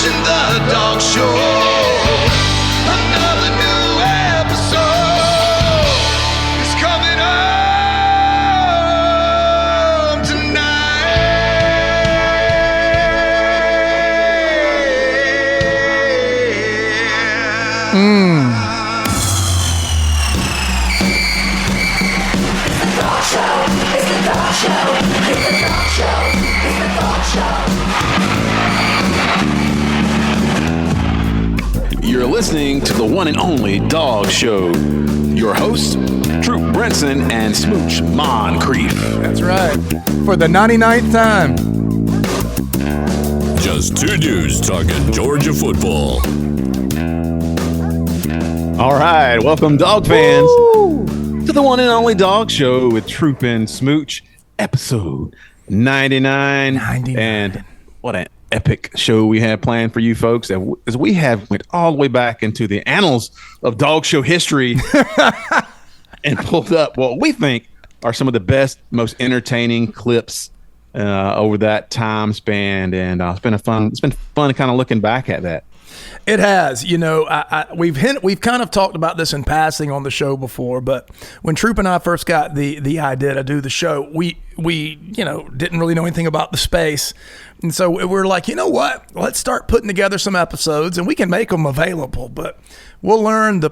watching the Dawg Show. Another new episode is coming up tonight. You're listening to the one and only Dawg Show. Your hosts, Troop Brenson and Smooch Moncrief. That's right. For the 99th time. Just two dudes talking Georgia football. All right, welcome Dawg fans to the one and only Dawg Show with Troop and Smooch, episode 99. And what an epic show we have planned for you folks, as we have went all the way back into the annals of Dawg Show history and pulled up what we think are some of the best, most entertaining clips over that time span. And it's been fun kind of looking back at that. It has. You know, we've kind of talked about this in passing on the show before, but when Troop and I first got the idea to do the show, we didn't really know anything about the space. And so we're like, you know what? Let's start putting together some episodes and we can make them available, but we'll learn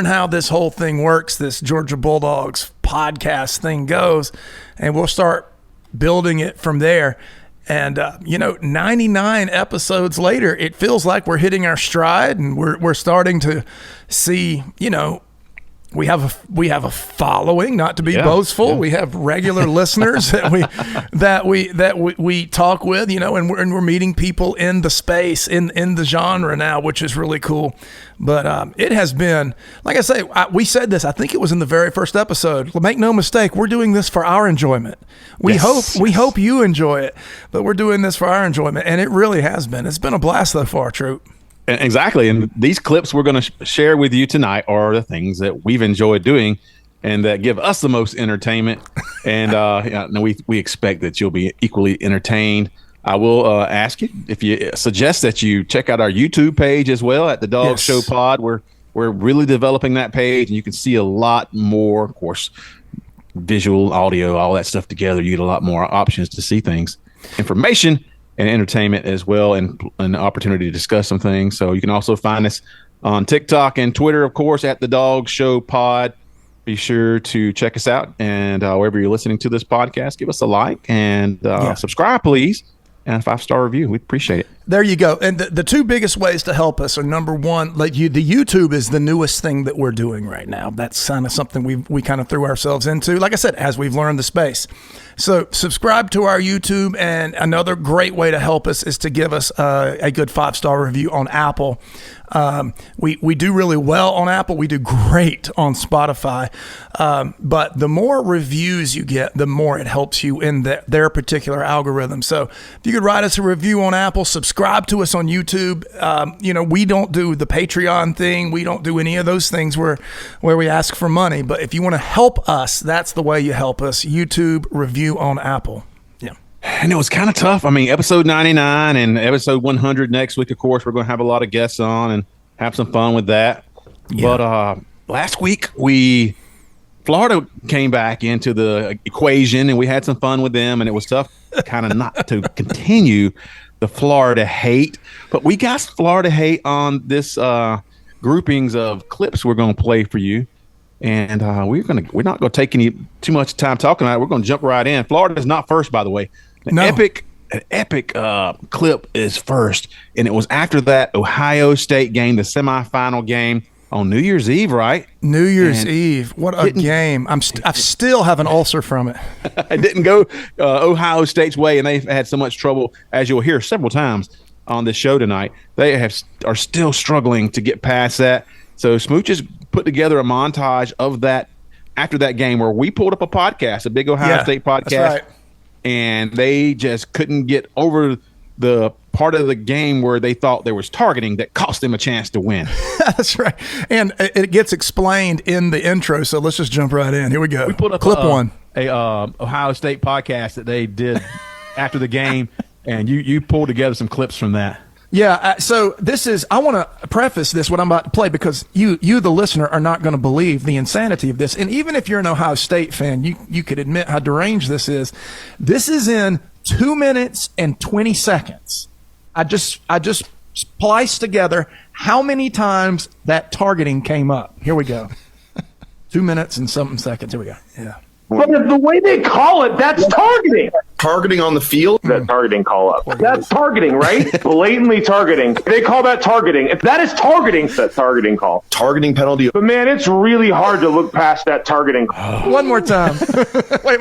how this whole thing works, this Georgia Bulldogs podcast thing goes, and we'll start building it from there. And, 99 episodes later, it feels like we're hitting our stride and we're starting to see, we have a following, not to be boastful. Yeah. We have regular listeners that we talk with, and we're meeting people in the space, in the genre now, which is really cool. But it has been, like I say, we said this, I think it was in the very first episode. Well, make no mistake, we're doing this for our enjoyment. We hope you enjoy it, but we're doing this for our enjoyment, and it really has been. It's been a blast so far, Troop. Exactly. And these clips we're going to share with you tonight are the things that we've enjoyed doing and that give us the most entertainment. And we expect that you'll be equally entertained. I will ask you if you suggest that you check out our YouTube page as well at the Dawg Show Pod. We're really developing that page, and you can see a lot more, of course, visual, audio, all that stuff together. You get a lot more options to see things, information, and entertainment as well, and an opportunity to discuss some things. So you can also find us on TikTok and Twitter, of course, at the Dawg Show Pod. Be sure to check us out, and wherever you're listening to this podcast, give us a like and subscribe, please, and a 5-star review. We'd appreciate it. There you go. And the two biggest ways to help us are, number one, the YouTube is the newest thing that we're doing right now. That's kind of something we kind of threw ourselves into, like I said, as we've learned the space. So subscribe to our YouTube, and another great way to help us is to give us a good 5-star review on Apple. We do really well on Apple. We do great on Spotify. But the more reviews you get, the more it helps you in their particular algorithm. So if you could write us a review on Apple, subscribe to us on YouTube. We don't do the Patreon thing. We don't do any of those things where we ask for money. But if you want to help us, that's the way you help us. YouTube review on Apple. Yeah. And it was kind of tough. I mean, episode 99 and episode 100 next week, of course, we're going to have a lot of guests on and have some fun with that. Yeah. But last week, Florida came back into the equation, and we had some fun with them, and it was tough kind of not to continue the Florida hate. But we got Florida hate on this groupings of clips we're going to play for you. And we're not going to take too much time talking about it. We're going to jump right in. Florida is not first, by the way. An epic clip is first, and it was after that Ohio State game, the semifinal game on New Year's Eve, right? New Year's Eve. What a game. I still have an ulcer from it. It didn't go Ohio State's way, and they've had so much trouble, as you'll hear several times on this show tonight. They are still struggling to get past that. So Smooch has put together a montage of that after that game where we pulled up a podcast, a big Ohio State podcast. That's right. And they just couldn't get over the part of the game where they thought there was targeting that cost them a chance to win. That's right. And it gets explained in the intro, so let's just jump right in. Here we go. We put up clip one. A Ohio State podcast that they did after the game, and you pulled together some clips from that. Yeah, so this is, I want to preface this, what I'm about to play, because you, the listener, are not going to believe the insanity of this. And even if you're an Ohio State fan, you could admit how deranged this is. This is in 2 minutes and 20 seconds. I just spliced together how many times that targeting came up. Here we go. 2 minutes and something seconds. Here we go. Yeah. But the way they call it, that's targeting. Targeting on the field? That targeting call up. That's targeting, right? Blatantly targeting. They call that targeting. If that is targeting, that targeting call. Targeting penalty. But man, it's really hard to look past that targeting call. One more time. Wait.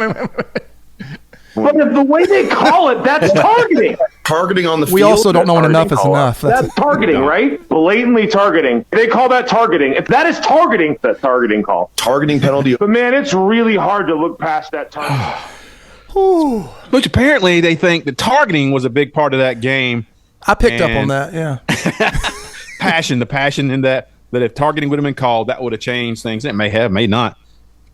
But the way they call it, that's targeting. Targeting on the field? We also don't know when enough is enough. That's targeting, right? Blatantly targeting. They call that targeting. If that is targeting, that targeting call. Targeting penalty. But man, it's really hard to look past that targeting. Which apparently they think the targeting was a big part of that game. I picked up on that, yeah. The passion in that if targeting would have been called, that would have changed things. It may have, may not.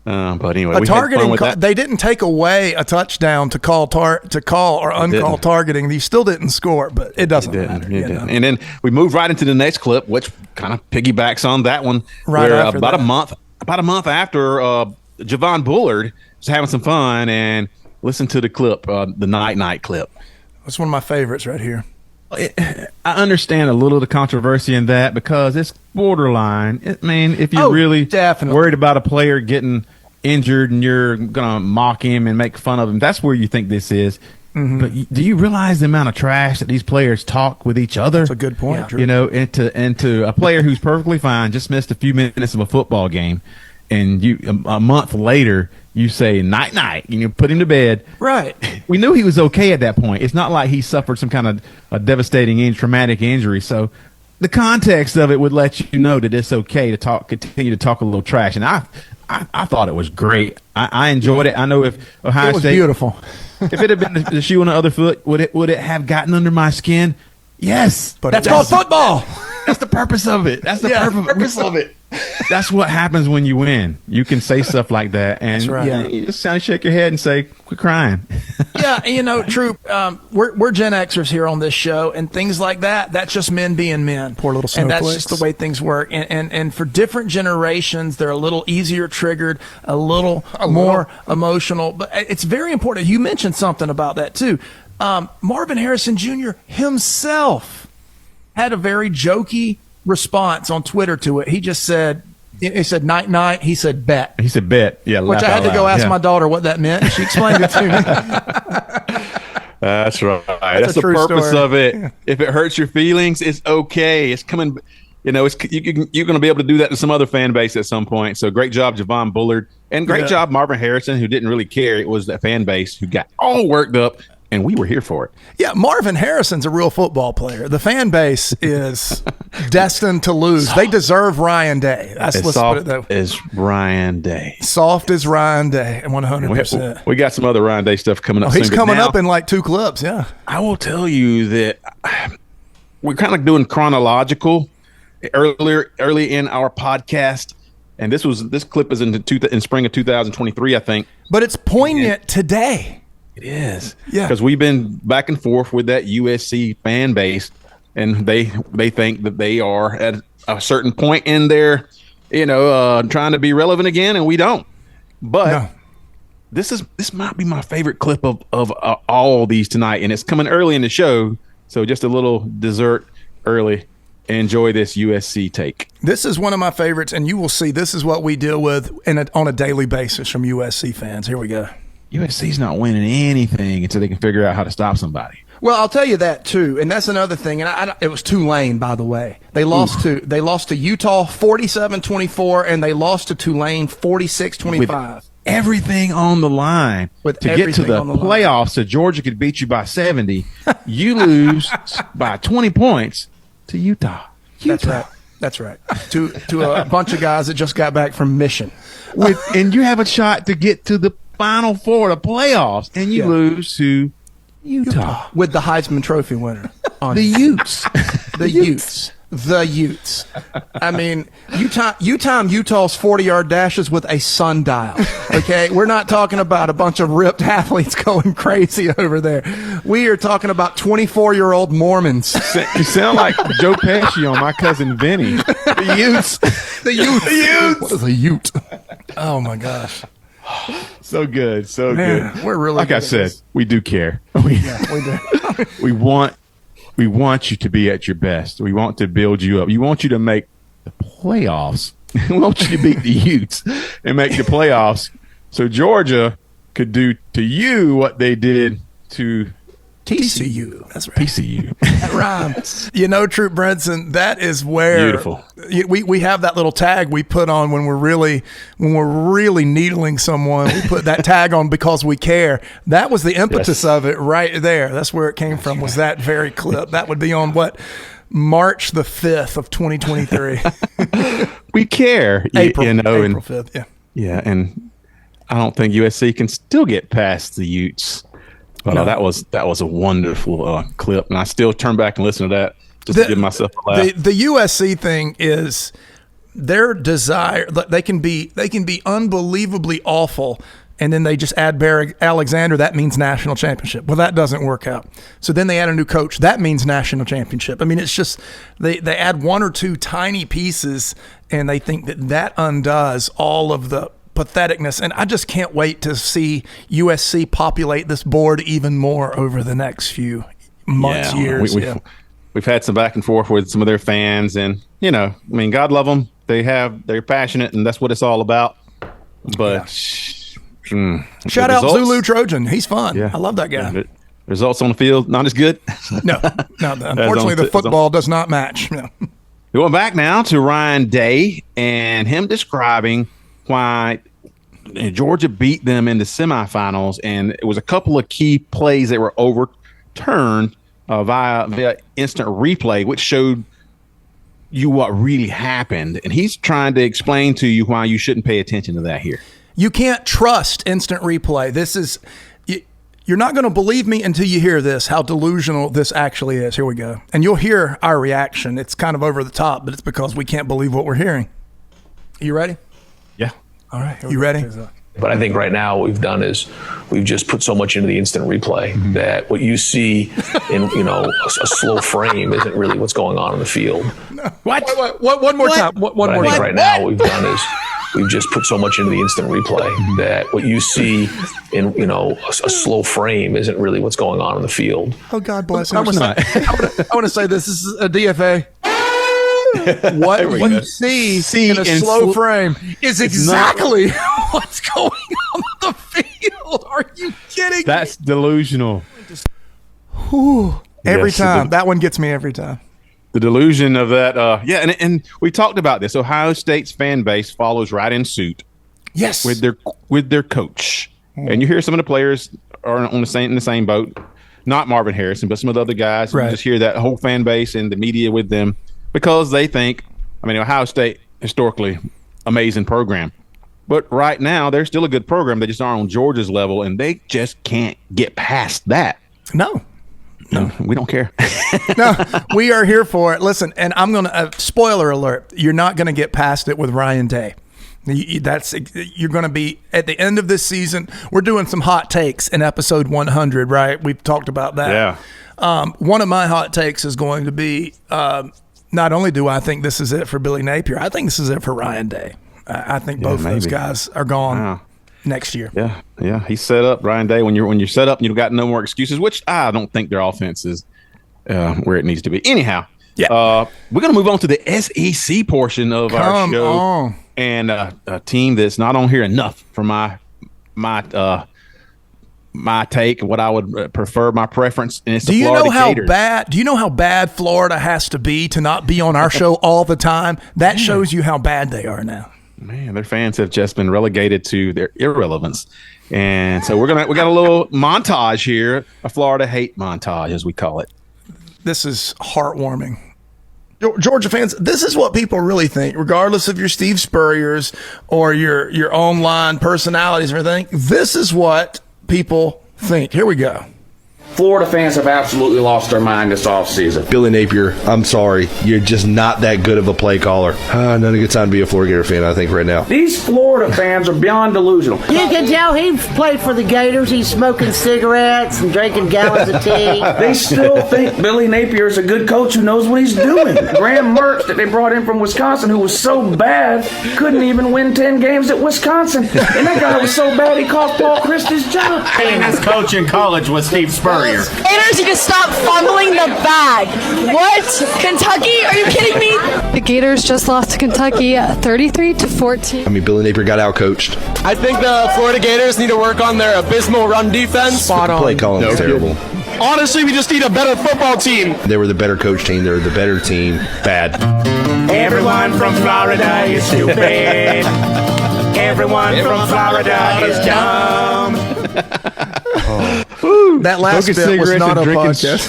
But anyway, we had fun with that. They didn't take away a touchdown to call or uncall targeting. They still didn't score, but it doesn't matter. And then we moved right into the next clip, which kind of piggybacks on that one. Right where after about a month after Javon Bullard was having some fun, and listen to the clip, the night clip. It's one of my favorites right here. I understand a little of the controversy in that because it's borderline. If you're really definitely worried about a player getting injured and you're gonna mock him and make fun of him, that's where you think this is. Mm-hmm. But do you realize the amount of trash that these players talk with each other? That's a good point. Yeah. And to a player who's perfectly fine, just missed a few minutes of a football game, and you a month later you say night, and you put him to bed. Right. We knew he was okay at that point. It's not like he suffered some kind of a devastating, traumatic injury. So the context of it would let you know that it's okay to continue to talk a little trash. And I thought it was great. I enjoyed it. I know if Ohio State, beautiful. If it had been the shoe on the other foot, would it have gotten under my skin? Yes. But that's called football. That's the purpose of it. That's the purpose of it. That's what happens when you win. You can say stuff like that, and that's right. You just kind of shake your head and say, "Quit crying." Yeah, Troop. We're Gen Xers here on this show, and things like that. That's just men being men. Poor little snowflakes. And that's just the way things work. And for different generations, they're a little easier triggered, a little more emotional. But it's very important. You mentioned something about that too. Marvin Harrison Jr. himself had a very jokey response on Twitter to it. He just said, night. He said, bet. He said, bet. Yeah. Which I had to go ask my daughter what that meant. And she explained it to me. That's right. That's the purpose of it. If it hurts your feelings, it's okay. It's coming. You're going to be able to do that to some other fan base at some point. So great job, Javon Bullard. And great job, Marvin Harrison, who didn't really care. It was the fan base who got all worked up. And we were here for it. Yeah, Marvin Harrison's a real football player. The fan base is destined to lose. They deserve Ryan Day. Soft as Ryan Day. Soft as Ryan Day, 100%. We got some other Ryan Day stuff coming up soon. He's coming up in like 2 clips, yeah. I will tell you that we're kind of doing chronological early in our podcast. And this clip is in spring of 2023, I think. But it's poignant today. It is. Yeah. Because we've been back and forth with that USC fan base, and they think that they are at a certain point in their, trying to be relevant again, and we don't. But this might be my favorite clip of all these tonight, and it's coming early in the show, so just a little dessert early. Enjoy this USC take. This is one of my favorites, and you will see this is what we deal with on a daily basis from USC fans. Here we go. USC's not winning anything until they can figure out how to stop somebody. Well, I'll tell you that too, and that's another thing. And it was Tulane, by the way. They lost to Utah 47-24, and they lost to Tulane 46-25. With everything on the line to get to the playoffs, so Georgia could beat you by 70. You lose by 20 points to Utah. That's right. To a bunch of guys that just got back from mission, and you have a shot to get to the Final Four, the playoffs, and you lose to Utah with the Heisman Trophy winner. The Utes. The Utes. the Utes. I mean, you time Utah's 40-yard dashes with a sundial. Okay, we're not talking about a bunch of ripped athletes going crazy over there. We are talking about 24-year-old Mormons. You sound like Joe Pesci on My Cousin Vinny. The Utes. The Utes. What is a Ute? Oh my gosh. So good. So Man, good. we're really like good I at said, this. we do care. We do. We want you to be at your best. We want to build you up. We want you to make the playoffs. We want you to beat the Utes and make the playoffs so Georgia could do to you what they did to TCU. That's right. TCU. That rhymes. You know, Troop Brenson, that is where Beautiful. We have that little tag we put on when we're really needling someone. We put that tag on because we care. That was the impetus of it right there. That's where it came from, was that very clip. That would be on March the 5th of 2023. We care. April and 5th, yeah. Yeah, and I don't think USC can still get past the Utes. But No. that was a wonderful clip, and I still turn back and listen to that just to give myself a laugh. The USC thing is their desire. They can be unbelievably awful, and then they just add Barry Alexander. That means national championship. Well, that doesn't work out. So then they add a new coach. That means national championship. I mean, it's just they add one or two tiny pieces, and they think that undoes all of the patheticness. And I just can't wait to see USC populate this board even more over the next few months, years. We've had some back and forth with some of their fans, and God love them. They're passionate, and that's what it's all about. But shout out Zooloo Trojan. He's fun. Yeah. I love that guy. Results on the field not as good. No. Unfortunately, the football does not match. No. We went back now to Ryan Day and him describing why Georgia beat them in the semifinals, and it was a couple of key plays that were overturned via instant replay, which showed you what really happened. And he's trying to explain to you why you shouldn't pay attention to that here. You can't trust instant replay. You're not going to believe me until you hear this, how delusional this actually is. Here we go. And you'll hear our reaction. It's kind of over the top, but it's because we can't believe what we're hearing. You ready? Yeah. All right. You ready? But I think right now what we've done is we've just put so much into the instant replay that what you see in a slow frame isn't really what's going on in the field. What? One more time. One But more I think time. right now what we've done is we've just put so much into the instant replay that what you see in a slow frame isn't really what's going on in the field. Oh, God bless him. course not. I want to say this is a DFA. What you see in a slow frame is exactly what's going on the field. Are you kidding? That's delusional. Every Yes, time. That one gets me every time. The delusion of that. And we talked about this. Ohio State's fan base follows right in suit Yes. with their coach. And you hear some of the players are in the same boat. Not Marvin Harrison, but some of the other guys. Right. You just hear that whole fan base and the media with them because they think, Ohio State, historically, amazing program. But right now, they're still a good program. They just aren't on Georgia's level, and they just can't get past that. No. We don't care. No, we are here for it. Listen, and I'm going to, spoiler alert, you're not going to get past it with Ryan Day. You're going to be at the end of this season. We're doing some hot takes in episode 100, right? We've talked about that. Yeah. One of my hot takes is going to be not only do I think this is it for Billy Napier, I think this is it for Ryan Day. I think both of those guys are gone next year. Yeah. He's set up, Ryan Day. When you're set up and you've got no more excuses, which I don't think their offense is where it needs to be. Anyhow, we're going to move on to the SEC portion of our show. On. And a team that's not on here enough for my take, what I would prefer, my preference. And it's the Florida Gators. Do you know how bad Florida has to be to not be on our show all the time? That shows you how bad they are now. Man, their fans have just been relegated to their irrelevance. And so we got a little montage here, a Florida hate montage, as we call it. This is heartwarming. Georgia fans, this is what people really think, regardless of your Steve Spurriers or your online personalities or anything. This is what people think. Here we go. Florida fans have absolutely lost their mind this offseason. Billy Napier, I'm sorry. You're just not that good of a play caller. Not a good time to be a Florida Gator fan, I think, right now. These Florida fans are beyond delusional. You can tell he played for the Gators. He's smoking cigarettes and drinking gallons of tea. They still think Billy Napier is a good coach who knows what he's doing. Graham Mertz that they brought in from Wisconsin, who was so bad, couldn't even win 10 games at Wisconsin. And that guy was so bad he cost Paul Christie's job. And his coach in college was Steve Spurrier. Gators, you can stop fumbling the bag. What? Kentucky? Are you kidding me? The Gators just lost to Kentucky 33-14. I mean, Billy Napier got out-coached. I think the Florida Gators need to work on their abysmal run defense. Spot on. Play calling was terrible. Honestly, we just need a better football team. They were the better coach team. They were the better team. Bad. Everyone from Florida is stupid. Everyone from Florida is dumb. That last bit was not a podcast.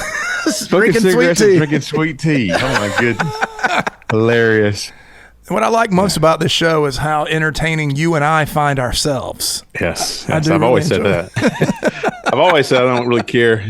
Smoking cigarettes and drinking sweet tea. Oh, my goodness. Hilarious. What I like most about this show is how entertaining you and I find ourselves. Yes. I've always said that. I've always said I don't really care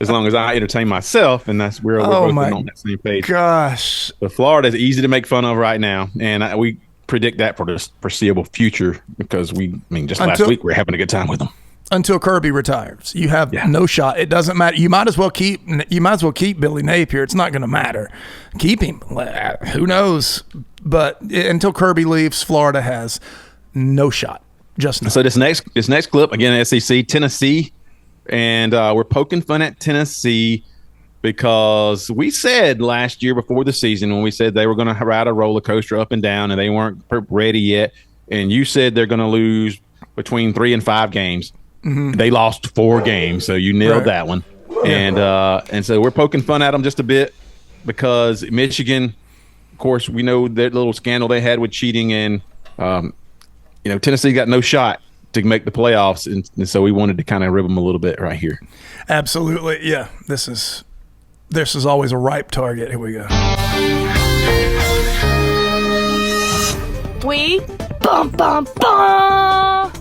as long as I entertain myself, and we're both on that same page. Gosh. But Florida is easy to make fun of right now, and we predict that for the foreseeable future because last week we were having a good time with them. Until Kirby retires, you have no shot. It doesn't matter. You might as well keep Billy Napier. It's not going to matter. Keep him. Who knows? But until Kirby leaves, Florida has no shot. Just no. So this next clip again, SEC Tennessee, and we're poking fun at Tennessee because we said last year before the season when we said they were going to ride a roller coaster up and down and they weren't ready yet, and you said they're going to lose between 3 and 5 games. Mm-hmm. They lost 4 games, so you nailed that one. And so we're poking fun at them just a bit because Michigan, of course, we know that little scandal they had with cheating, and Tennessee got no shot to make the playoffs, and so we wanted to kind of rib them a little bit right here. Absolutely, yeah. This is always a ripe target. Here we go. We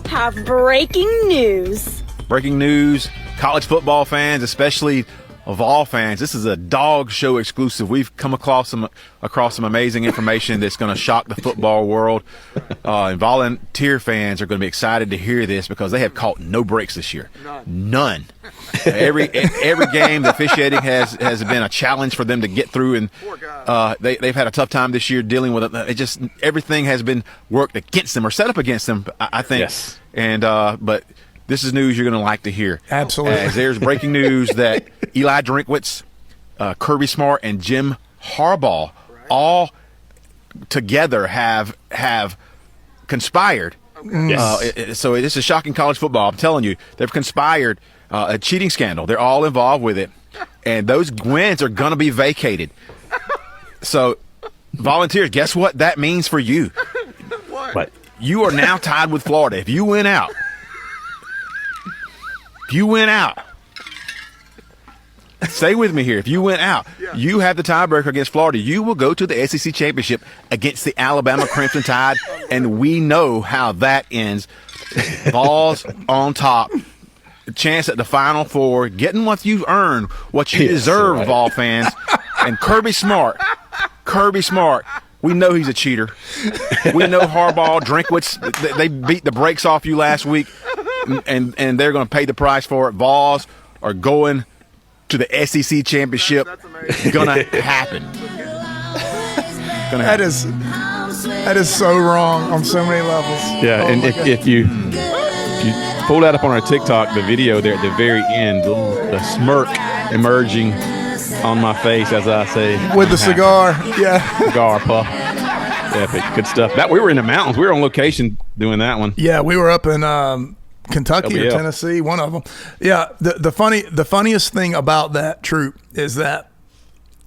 have breaking news. Breaking news, college football fans, especially Vol fans. This is a Dawg Show exclusive. We've come across some amazing information that's going to shock the football world. And volunteer fans are going to be excited to hear this because they have caught no breaks this year. None. Every game, the officiating has been a challenge for them to get through, and they've had a tough time this year dealing with it. Everything has been worked against them or set up against them, I think. Yes. And but this is news you're going to like to hear. Absolutely. As there's breaking news that Eli Drinkwitz, Kirby Smart, and Jim Harbaugh all together have conspired. Yes. So this is shocking college football. I'm telling you, they've conspired a cheating scandal. They're all involved with it, and those wins are going to be vacated. So, volunteers, guess what that means for you? What? You are now tied with Florida. If you win out, stay with me here. If you win out, you have the tiebreaker against Florida. You will go to the SEC championship against the Alabama Crimson Tide, and we know how that ends. Vols on top. Chance at the Final Four, getting what you've earned, what you deserve, right. Vol fans. And Kirby Smart, we know he's a cheater. We know Harbaugh, Drinkwitz, they beat the brakes off you last week, and they're going to pay the price for it. Vols are going to the SEC championship. Gonna happen. That is so wrong on so many levels. Yeah, and if you pull that up on our TikTok, the video there at the very end, the smirk emerging on my face as I say, with the cigar, cigar puff. Epic, good stuff. That we were in the mountains. We were on location doing that one. Yeah, we were up in Kentucky or Tennessee, one of them. Yeah, the funniest thing about that troop is that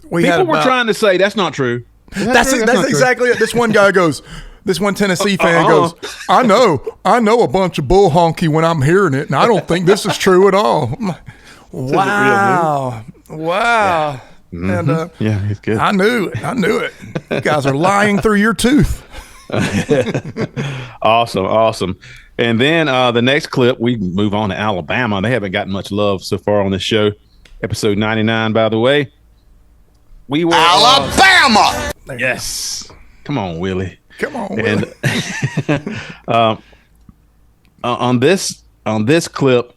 people were trying to say that's not true. That's exactly it. This one guy goes. This one Tennessee fan goes, I know a bunch of bull honky when I'm hearing it, and I don't think this is true at all. I'm like, wow. Yeah. Mm-hmm. And it's good. I knew it. You guys are lying through your tooth. Awesome. And then the next clip, we move on to Alabama. They haven't gotten much love so far on this show. Episode 99, by the way. We were Alabama. Yes. Come on, Willie. Come on, Willie. And on this clip,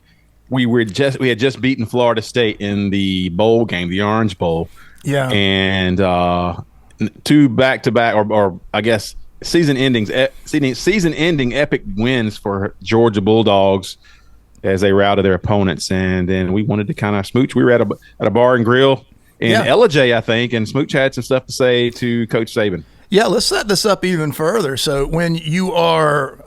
we had just beaten Florida State in the bowl game, the Orange Bowl. Yeah. And 2 back-to-back, or I guess season-ending epic wins for Georgia Bulldogs as they routed their opponents. And then we wanted to kind of smooch. We were at a bar and grill in LJ, I think, and Smooch had some stuff to say to Coach Saban. Yeah, let's set this up even further. So when you are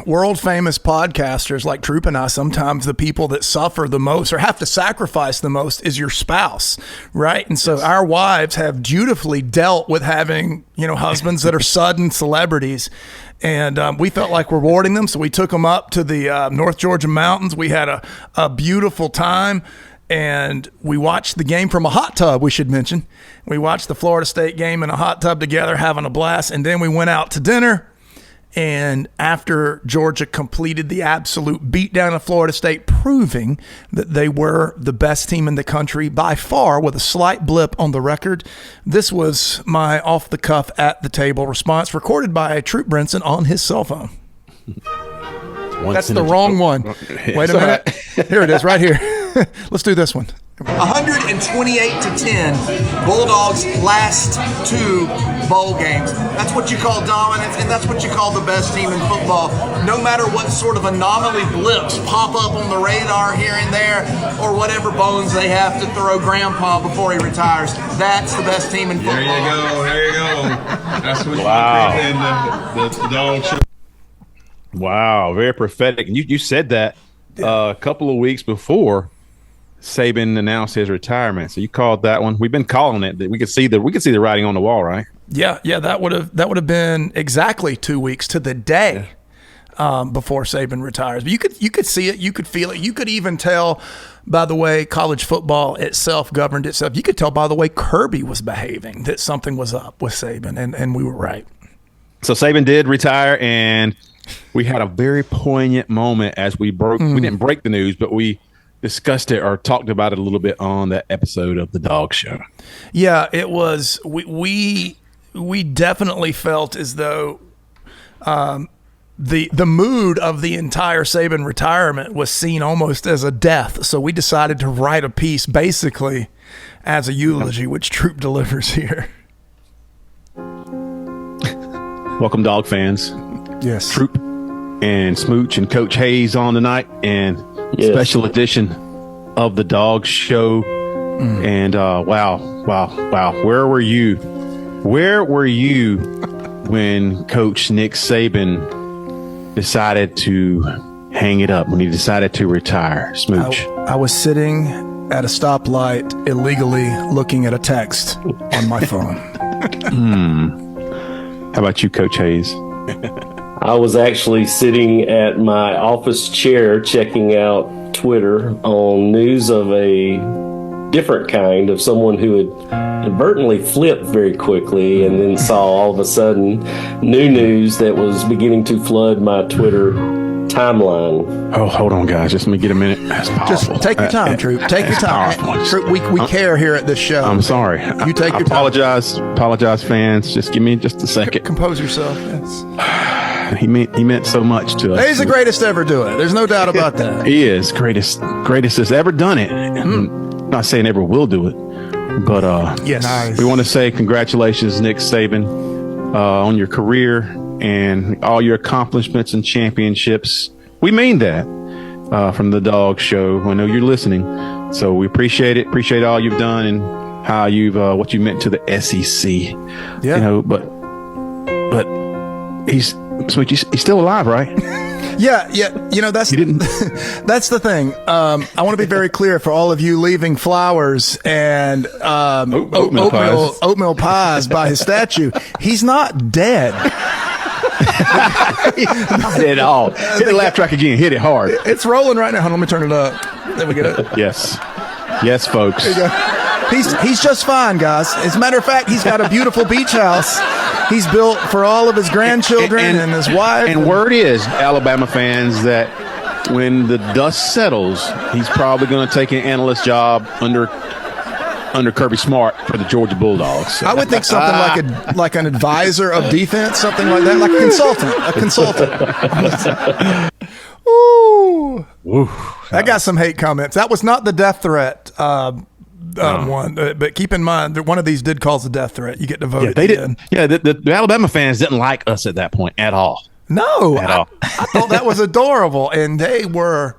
world famous podcasters like Troop and I, sometimes the people that suffer the most or have to sacrifice the most is your spouse, right? And so our wives have dutifully dealt with having, husbands that are sudden celebrities. And we felt like rewarding them. So we took them up to the North Georgia mountains. We had a beautiful time. And we watched the game from a hot tub, we should mention. We watched the Florida State game in a hot tub together, having a blast. And then we went out to dinner. And after Georgia completed the absolute beatdown of Florida State, proving that they were the best team in the country by far, with a slight blip on the record, this was my off-the-cuff, at-the-table response, recorded by Troop Brinson on his cell phone. That's the wrong one. Wait a minute. Here it is, right here. Let's do this one. 128-10, Bulldogs' last 2 bowl games. That's what you call dominance, and that's what you call the best team in football. No matter what sort of anomaly blips pop up on the radar here and there, or whatever bones they have to throw Grandpa before he retires, that's the best team in football. There you go. That's what the dog show. Wow, very prophetic. And you said that a couple of weeks before Saban announced his retirement. So you called that one. We've been calling it. That we could see the writing on the wall, right? Yeah, that would have been exactly 2 weeks to the day before Saban retires. But you could see it, you could feel it, you could even tell by the way college football itself governed itself. You could tell by the way Kirby was behaving that something was up with Saban, and we were right. So Saban did retire, and we had a very poignant moment as we broke. We didn't break the news, but we discussed it or talked about it a little bit on that episode of the Dawg Show. Yeah, it was. We definitely felt as though the mood of the entire Saban retirement was seen almost as a death. So we decided to write a piece basically as a eulogy, which Troop delivers here. Welcome, Dawg fans. Yes, Troop and Smooch and Coach Hayes on tonight, and special edition of the Dawg Show. And wow, where were you when Coach Nick Saban decided to hang it up, when he decided to retire? Smooch. I was sitting at a stoplight illegally looking at a text on my phone. How about you, Coach Hayes? I was actually sitting at my office chair checking out Twitter on news of a different kind, of someone who had inadvertently flipped very quickly and then saw all of a sudden new news that was beginning to flood my Twitter timeline. Oh, hold on, guys. Just let me get a minute. That's powerful. Just take your time, Troop. Take your time. Troop, we care here at this show. I'm sorry. You take your time. Apologize, fans. Just give me just a second. Compose yourself. Yes. He meant so much to us. He's the greatest to ever do it. There's no doubt about that. He is greatest that's ever done it. I'm not saying ever will do it, but yes. Nice. We want to say congratulations, Nick Saban, on your career and all your accomplishments and championships. We mean that from the Dawg Show. I know you're listening, so we appreciate it. Appreciate all you've done and how you've what you meant to the SEC. Yeah. But he's still alive, right? Yeah. That's that's the thing. I want to be very clear for all of you leaving flowers and oatmeal pies by his statue. He's not dead. Not at all. Hit the laugh track again. Hit it hard. It's rolling right now. Hold on, let me turn it up. There we go. Yes, folks. There you go. He's just fine, guys. As a matter of fact, he's got a beautiful beach house He's built for all of his grandchildren and his wife. And word is, Alabama fans, that when the dust settles, he's probably going to take an analyst job under Kirby Smart for the Georgia Bulldogs. I would think something like an advisor of defense, something like that, like a consultant. Ooh. I got some hate comments. That was not the death threat one, but keep in mind that one of these did cause a death threat. You get to vote. Yeah, they didn't. Yeah, the Alabama fans didn't like us at that point at all. No, I thought that was adorable, and they were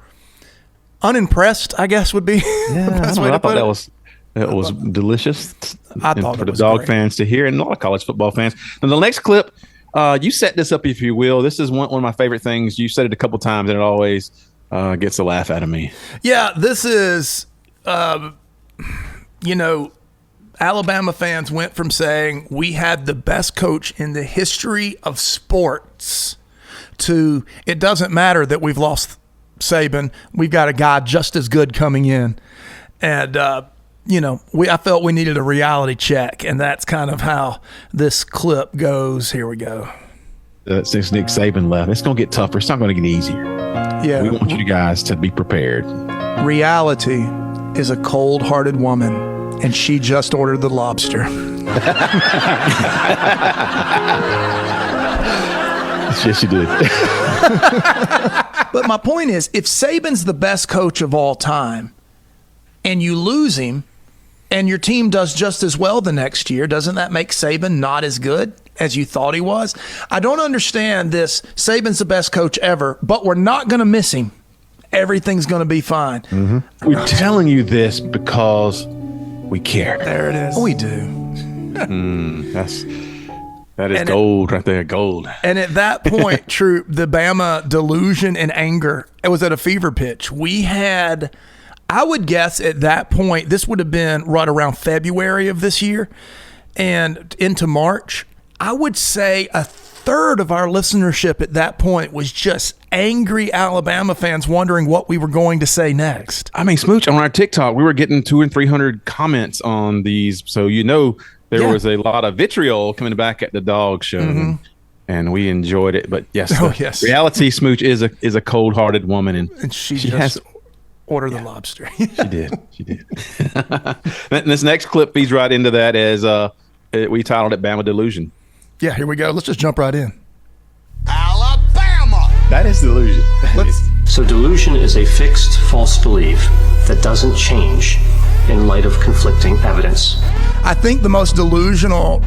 unimpressed, I guess would be the best way to put it. That was delicious. I thought for it the was Dawg great. fans to hear, and a lot of college football fans. And the next clip, you set this up, if you will. This is one of my favorite things. You said it a couple times, and it always gets a laugh out of me. Yeah, this is, Alabama fans went from saying we had the best coach in the history of sports to it doesn't matter that we've lost Saban. We've got a guy just as good coming in. And, I felt we needed a reality check, and that's kind of how this clip goes. Here we go. Since Nick Saban left, it's going to get tougher. It's not going to get easier. Yeah. We want you guys to be prepared. Reality is a cold-hearted woman, and she just ordered the lobster. Yes, you did. But my point is, if Saban's the best coach of all time, and you lose him, and your team does just as well the next year, doesn't that make Saban not as good as you thought he was? I don't understand this. Saban's the best coach ever, but we're not going to miss him. Everything's going to be fine. Mm-hmm. We're telling you this because we care. There it is. We do. That is gold right there, gold. And at that point, Troop, the Bama delusion and anger, it was at a fever pitch. We had, I would guess at that point, this would have been right around February of this year and into March. I would say a third of our listenership at that point was just angry Alabama fans wondering what we were going to say next. I mean, Smooch, on our TikTok, we were getting 200 and 300 comments on these. So, there was a lot of vitriol coming back at the Dawg show, and we enjoyed it. But yes, reality, Smooch is a cold-hearted woman, and she has ordered the lobster. She did. And this next clip feeds right into that as we titled it Bama Delusion. Yeah, here we go. Let's just jump right in. Alabama! That is delusion. So delusion is a fixed false belief that doesn't change in light of conflicting evidence. I think the most delusional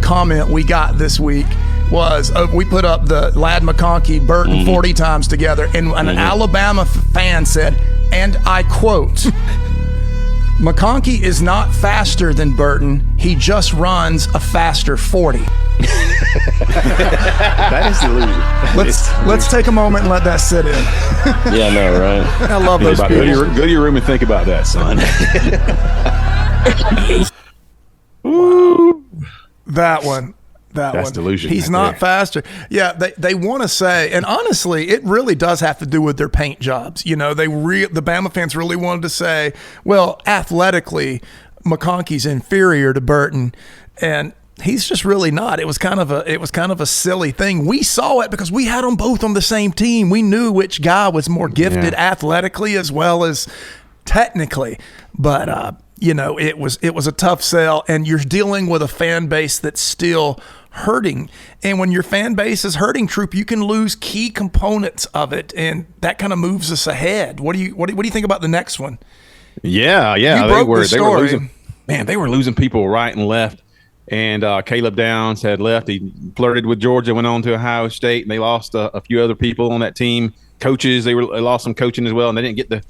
comment we got this week was we put up the Ladd McConkey, Burton 40 times together, and an Alabama fan said, and I quote, McConkey is not faster than Burton. He just runs a faster 40. That is delusion. Let's take a moment and let that sit in. Yeah, I know, right? I love those people. Go to your room and think about that, son. That one. That's delusion. He's right not there. faster. Yeah, they want to say, and honestly, it really does have to do with their paint jobs. The Bama fans really wanted to say, well, athletically, McConkey's inferior to Burton, and he's just really not. It was kind of a silly thing. We saw it because we had them both on the same team. We knew which guy was more gifted athletically as well as technically, but it was a tough sell, and you're dealing with a fan base that's still hurting. And when your fan base is hurting, Troop, you can lose key components of it, and that kind of moves us ahead. What do you think about the next one? Yeah, they were losing. Man, they were losing people right and left. And Caleb Downs had left. He flirted with Georgia, went on to Ohio State, and they lost a few other people on that team. Coaches, they lost some coaching as well, and they didn't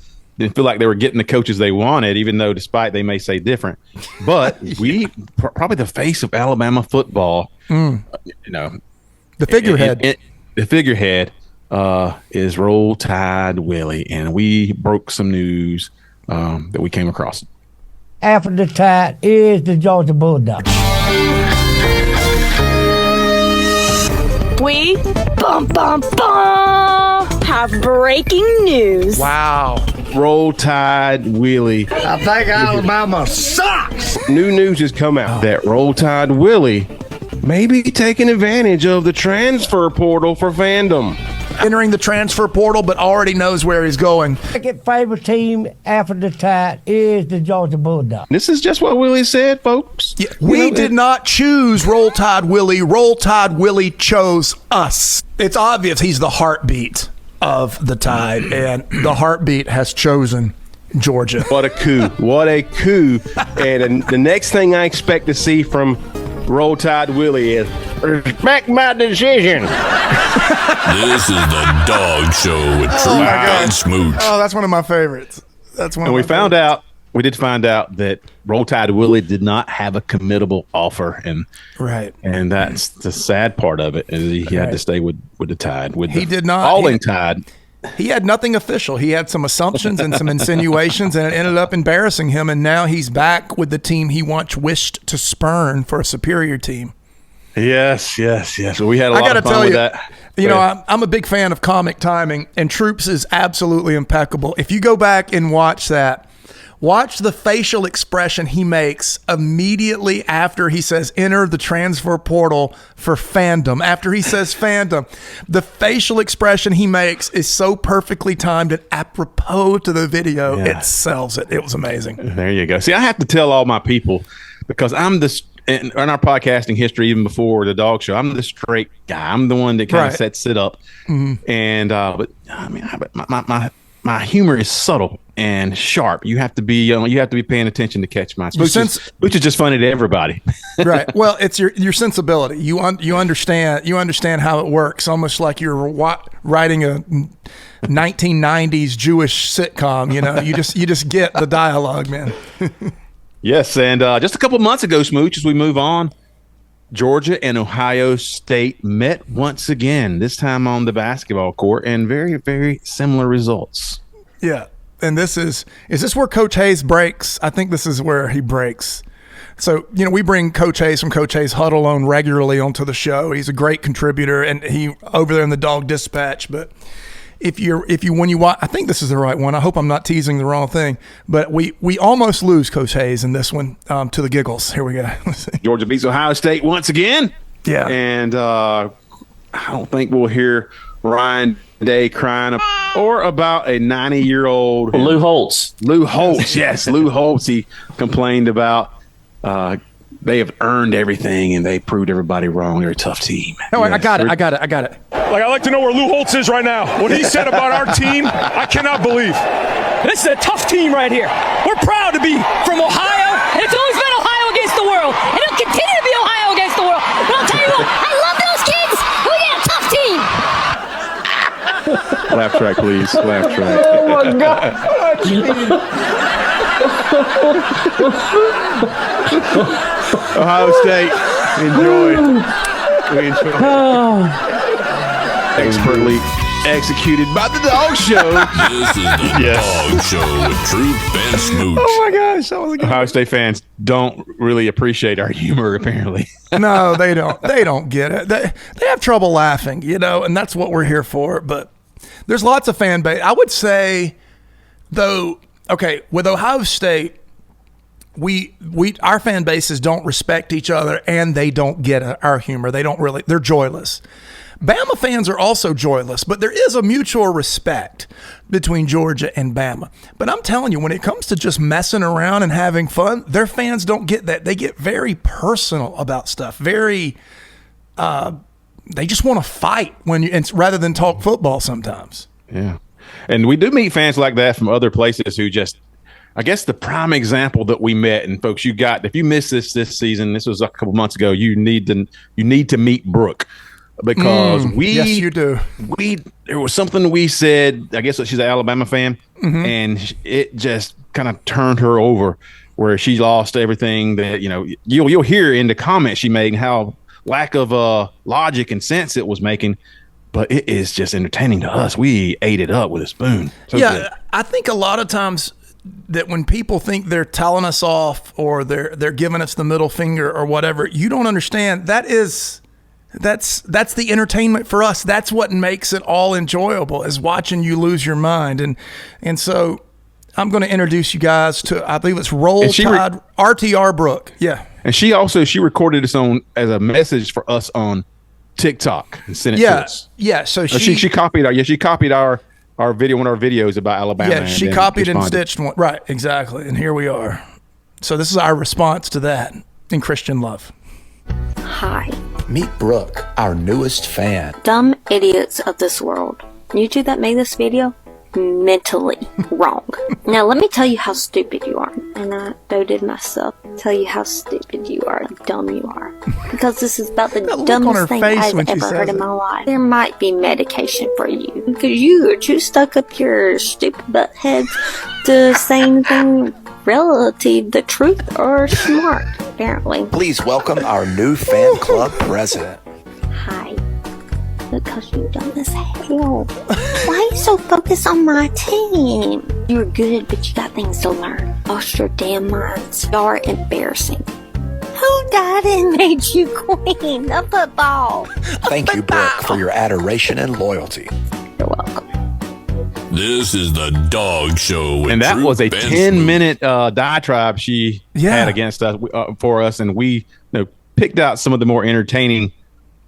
feel like they were getting the coaches they wanted, even though despite they may say different. But we probably the face of Alabama football, the figurehead. The figurehead is Roll Tide Willie, and we broke some news that we came across. After the Tide is the Georgia Bulldogs. We have breaking news. Wow. Roll Tide Willie. I think Alabama sucks. New news has come out that Roll Tide Willie maybe taking advantage of the transfer portal for fandom. Entering the transfer portal, but already knows where he's going. Second favorite team after the Tide is the Georgia Bulldogs. This is just what Willie said, folks. Yeah, we did not choose Roll Tide Willie. Roll Tide Willie chose us. It's obvious he's the heartbeat of the Tide, and the heartbeat has chosen Georgia. What a coup. What a coup. And the next thing I expect to see from Roll Tide Willie is respect my decision. This is the Dawg Show with Troop and Smooch. Oh, that's one of my favorites. That's one. And we did find out that Roll Tide Willie did not have a committable offer, and that's the sad part of it. Is he had to stay with the Tide. He did not. Falling Tide. He had nothing official. He had some assumptions and some insinuations, and it ended up embarrassing him. And now he's back with the team he once wished to spurn for a superior team. Yes. Well, we had a lot of fun with that. You know, I'm a big fan of comic timing, and Troops is absolutely impeccable. If you go back and watch that, watch the facial expression he makes immediately after he says, enter the transfer portal for fandom. After he says fandom, the facial expression he makes is so perfectly timed and apropos to the video. Yeah. It sells it. It was amazing. There you go. See, I have to tell all my people, because I'm this in our podcasting history, even before the Dawg Show, I'm the straight guy. I'm the one that kind of sets it up. Mm-hmm. And but I mean, my humor is subtle and sharp. You have to be paying attention to catch my which is just funny to everybody. Right. Well, it's your sensibility. You understand how it works, almost like you're writing a 1990s Jewish sitcom. You know, you just get the dialogue, man. Yes, and just a couple months ago, Smooch, as we move on, Georgia and Ohio State met once again, this time on the basketball court, and very, very similar results. Yeah, and is this where Coach Hayes breaks? I think this is where he breaks. So, you know, we bring Coach Hayes from Coach Hayes Huddle on regularly onto the show. He's a great contributor, and he over there in the Dawg Dispatch, but when you watch, I think this is the right one. I hope I'm not teasing the wrong thing, but we almost lose Coach Hayes in this one to the giggles. Here we go. Georgia beats Ohio State once again. Yeah. And I don't think we'll hear Ryan Day crying about a 90-year-old Lou Holtz. Yes, Lou Holtz. He complained about they have earned everything and they proved everybody wrong. They're a tough team. No, yes. I got it. Like, I'd like to know where Lou Holtz is right now. What he said about our team, I cannot believe. This is a tough team right here. We're proud to be from Ohio, and it's always been Ohio against the world, and it'll continue to be Ohio against the world. But I'll tell you what, I love those kids. We got a tough team. Laugh track, please. Laugh track. Oh, my God. Ohio State, enjoy. We enjoy. Expertly executed by the Dawg Show. This is the Dawg Show with Troop and Smooch. Oh my gosh, that was a good Ohio State fans don't really appreciate our humor, apparently. No, they don't. They don't get it. They have trouble laughing, you know, and that's what we're here for. But there's lots of fan base. I would say, though, okay, with Ohio State, our fan bases don't respect each other, and they don't get our humor. They're joyless. Bama fans are also joyless, but there is a mutual respect between Georgia and Bama. But I'm telling you, when it comes to just messing around and having fun, their fans don't get that. They get very personal about stuff. Very, they just want to fight rather than talk football sometimes. Yeah, and we do meet fans like that from other places who just. I guess the prime example that we met, and folks, if you missed this season, this was a couple months ago, you need to meet Brooke. Because yes, you do. There was something we said. I guess she's an Alabama fan, and it just kind of turned her over, where she lost everything that you'll hear in the comments she made and how lack of logic and sense it was making. But it is just entertaining to us. We ate it up with a spoon. So good. I think a lot of times that when people think they're telling us off or they're giving us the middle finger or whatever, you don't understand. That's the entertainment for us. That's what makes it all enjoyable, is watching you lose your mind. And so I'm going to introduce you guys to, I believe it's Roll Tide RTR Brooke. Yeah. And she recorded this as a message for us on TikTok and sent it to us. Yeah. So she copied our video, one of our videos about Alabama. Yeah, she copied and stitched one. Right, exactly. And here we are. So this is our response to that in Christian love. Hi. Meet Brooke, our newest fan. Dumb idiots of this world. You two that made this video, mentally wrong. Now let me tell you how stupid you are. And I did myself tell you how stupid you are, how dumb you are. Because this is about the dumbest thing I've ever heard in my life. There might be medication for you. Because you are too stuck up your stupid butt heads to say anything relative the truth or smart, apparently. Please welcome our new fan club president. Hi. Because you're dumb as hell. Why are you so focused on my team? You're good, but you got things to learn. Lost your damn minds. You're embarrassing. Who died and made you queen of football? Thank you, Brooke, for your adoration and loyalty. You're welcome. This is the Dawg Show. With And that Drew was a Benson. 10-minute diatribe she had against us for us, and we picked out some of the more entertaining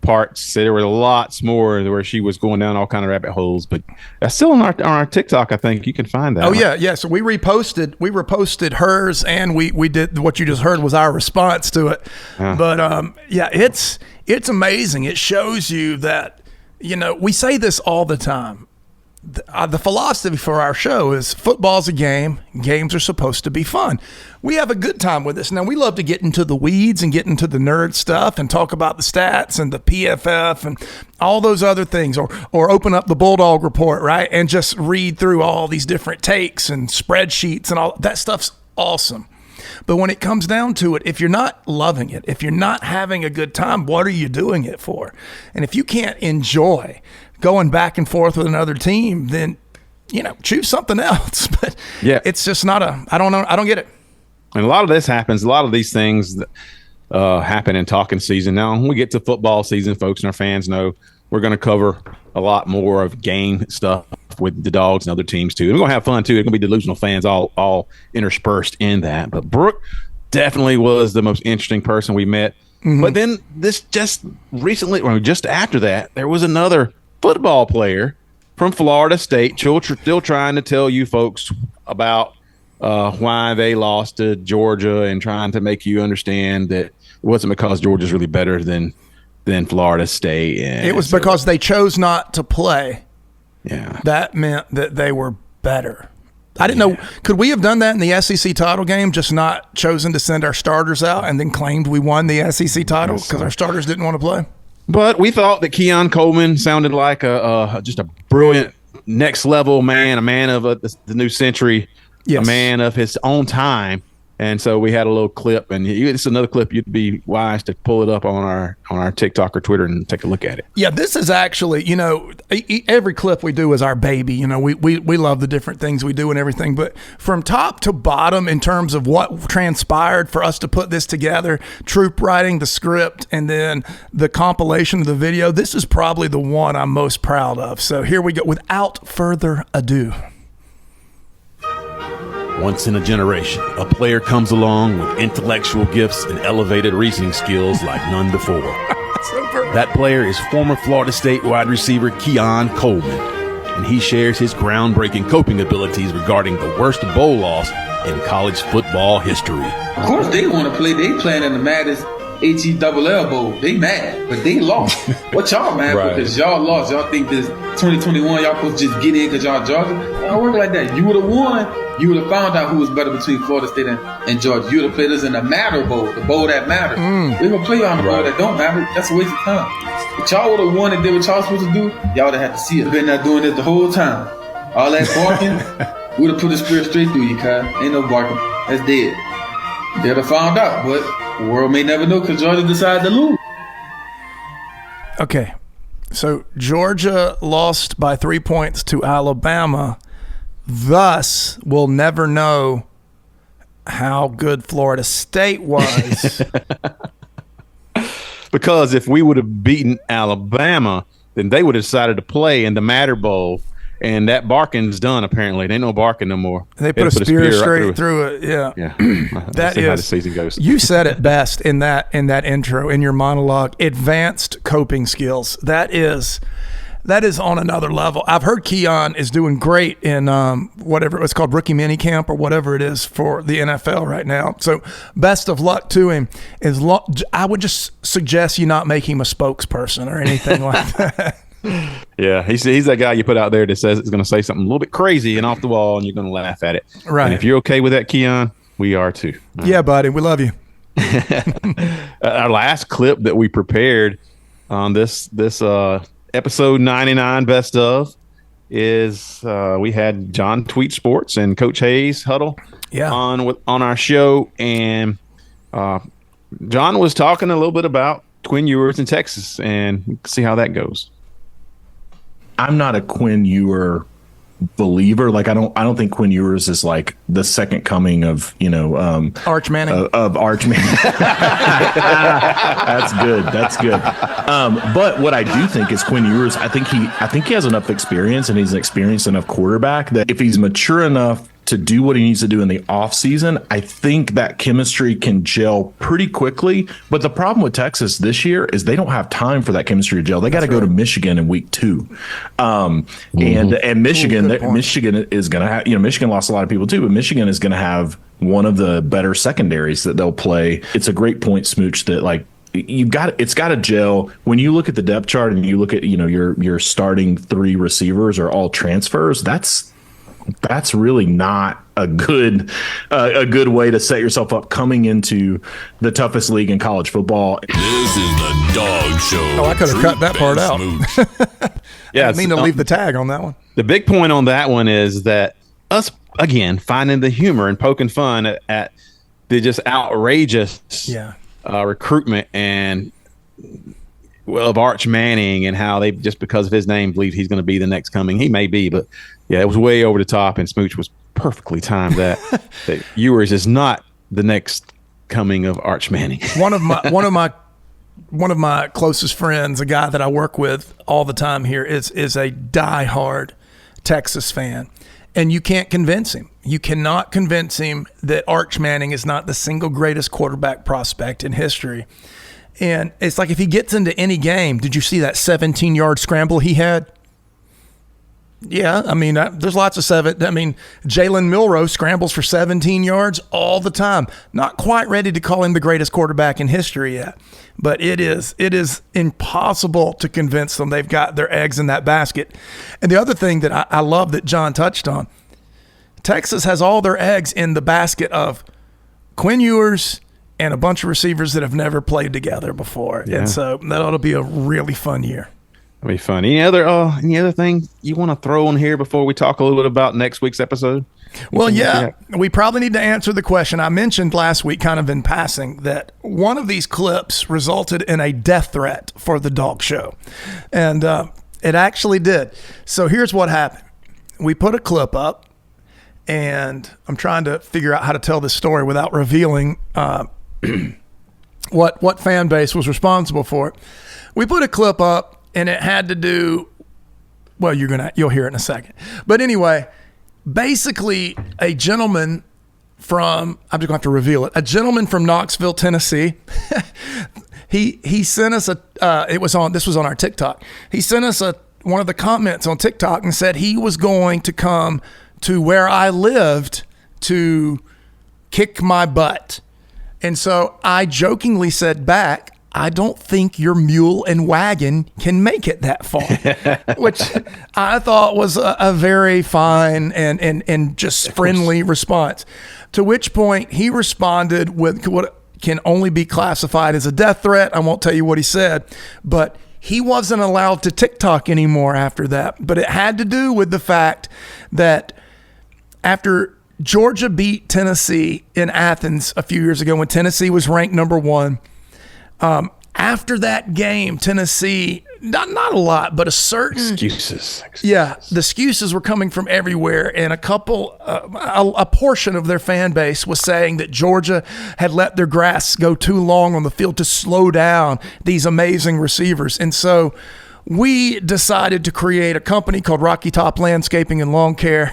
parts. There were lots more where she was going down all kind of rabbit holes, but that's still on our TikTok. I think you can find that. Oh yeah. So we reposted hers, and we did what you just heard was our response to it. But it's amazing. It shows you that we say this all the time. The philosophy for our show is football's a game. Games are supposed to be fun. We have a good time with this. Now, we love to get into the weeds and get into the nerd stuff and talk about the stats and the PFF and all those other things, or open up the Bulldog Report, right, and just read through all these different takes and spreadsheets and all that stuff's awesome. But when it comes down to it, if you're not loving it, if you're not having a good time, what are you doing it for? And if you can't enjoy going back and forth with another team, then choose something else. But it's just not I don't know. I don't get it. And a lot of this happens. A lot of these things that, happen in talking season. Now, when we get to football season, folks and our fans know we're going to cover a lot more of game stuff with the Dogs and other teams too. And we're going to have fun too. It's going to be delusional fans all interspersed in that. But Brooke definitely was the most interesting person we met. Mm-hmm. But then this just recently, or just after that, there was another football player from Florida State still trying to tell you folks about why they lost to Georgia and trying to make you understand that it wasn't because Georgia's really better than Florida State. And it was because they chose not to play. Yeah. That meant that they were better. I didn't know. Could we have done that in the SEC title game, just not chosen to send our starters out and then claimed we won the SEC title because our starters didn't want to play? But we thought that Keon Coleman sounded like just a brilliant next level man, a man of the new century, a man of his own time. And so we had a little clip, and it's another clip. You'd be wise to pull it up on our TikTok or Twitter and take a look at it. Yeah, this is actually, every clip we do is our baby. We love the different things we do and everything. But from top to bottom, in terms of what transpired for us to put this together, Troop writing the script and then the compilation of the video, this is probably the one I'm most proud of. So here we go. Without further ado. Once in a generation, a player comes along with intellectual gifts and elevated reasoning skills like none before. That player is former Florida State wide receiver Keon Coleman, and he shares his groundbreaking coping abilities regarding the worst bowl loss in college football history. Of course they want to play. They playing in the maddest HELL Bowl. They mad, but they lost. What y'all mad for? Because y'all lost. Y'all think this 2021 y'all supposed to just get in because y'all Georgia? It don't work like that. You would have won. You would have found out who was better between Florida State and Georgia. You would have played us in the Matter Bowl, the bowl that matters. We're going to play y'all in the bowl that don't matter. That's a waste of time. If y'all would have won and did what y'all supposed to do, y'all would have had to see it. Been not doing it the whole time. All that barking would have put the spirit straight through you, Kyle. Ain't no barking. That's dead. They'd have found out, but the world may never know because Georgia decided to lose. Okay, so Georgia lost by 3 points to Alabama. Thus, we'll never know how good Florida State was. Because if we would have beaten Alabama, then they would have decided to play in the Matter Bowl, and that barking's done. Apparently, they ain't no barking no more. They put a spear straight right through it. Yeah. That is how the season goes. You said it best in that intro, in your monologue. Advanced coping skills. That is on another level. I've heard Keon is doing great in whatever it's called, rookie mini camp or whatever it is for the NFL right now. So best of luck to him. I would just suggest you not make him a spokesperson or anything like that. Yeah, he's that guy you put out there that says it's going to say something a little bit crazy and off the wall, and you're going to laugh at it. Right. And if you're okay with that, Keon, we are too. Yeah, buddy, we love you. Our last clip that we prepared on this episode 99 best of is we had John Tweet Sports and Coach Hayes Huddle on our show, and John was talking a little bit about Quinn Ewers in Texas, and see how that goes. I'm not a Quinn Ewer believer. Like I don't think Quinn Ewers is like the second coming of Arch Manning of Arch Manning. That's good. But what I do think is Quinn Ewers. I think he has enough experience, and he's an experienced enough quarterback that if he's mature enough to do what he needs to do in the offseason, I think that chemistry can gel pretty quickly. But the problem with Texas this year is they don't have time for that chemistry to gel. They got to go to Michigan in week 2. And Michigan is going to have, Michigan lost a lot of people too, but Michigan is going to have one of the better secondaries that they'll play. It's a great point, Smooch, that it's got to gel. When you look at the depth chart and you look at, your starting 3 receivers are all transfers, that's really not a good way to set yourself up coming into the toughest league in college football. This is the Dawg Show. Oh, I could have cut that part out. Yeah, I didn't mean to leave the tag on that one. The big point on that one is that us, again, finding the humor and poking fun at the just outrageous recruitment and of Arch Manning, and how they, just because of his name, believe he's going to be the next coming. He may be, but yeah, it was way over the top, and Smooch was perfectly timed that Ewers is not the next coming of Arch Manning. One of my closest friends, a guy that I work with all the time here, is a diehard Texas fan, and you can't convince him. You cannot convince him that Arch Manning is not the single greatest quarterback prospect in history. And it's like, if he gets into any game, did you see that 17-yard scramble he had? Yeah, I mean, there's lots of Jalen Milroe scrambles for 17 yards all the time. Not quite ready to call him the greatest quarterback in history yet, but it is impossible to convince them they've got their eggs in that basket. And the other thing that I love that John touched on, Texas has all their eggs in the basket of Quinn Ewers and a bunch of receivers that have never played together before. Yeah. And so that ought to be a really fun year. It'll be fun. Any other thing you want to throw in here before we talk a little bit about next week's episode? Well, yeah, we probably need to answer the question. I mentioned last week, kind of in passing, that one of these clips resulted in a death threat for the Dawg Show. And it actually did. So here's what happened. We put a clip up, and I'm trying to figure out how to tell this story without revealing what fan base was responsible for it. We put a clip up, and it had to do, well, you'll hear it in a second. But anyway, basically a gentleman from, I'm just going to have to reveal it, a gentleman from Knoxville, Tennessee. he sent us this was on our TikTok. He sent us one of the comments on TikTok and said he was going to come to where I lived to kick my butt. And so I jokingly said back, I don't think your mule and wagon can make it that far, which I thought was a very fine and just friendly response. To which point he responded with what can only be classified as a death threat. I won't tell you what he said, but he wasn't allowed to TikTok anymore after that. But it had to do with the fact that after Georgia beat Tennessee in Athens a few years ago, when Tennessee was ranked number 1, after that game, Tennessee, not a lot, but a certain excuses. Yeah, the excuses were coming from everywhere, and a portion of their fan base was saying that Georgia had let their grass go too long on the field to slow down these amazing receivers. And so we decided to create a company called Rocky Top Landscaping and Lawn Care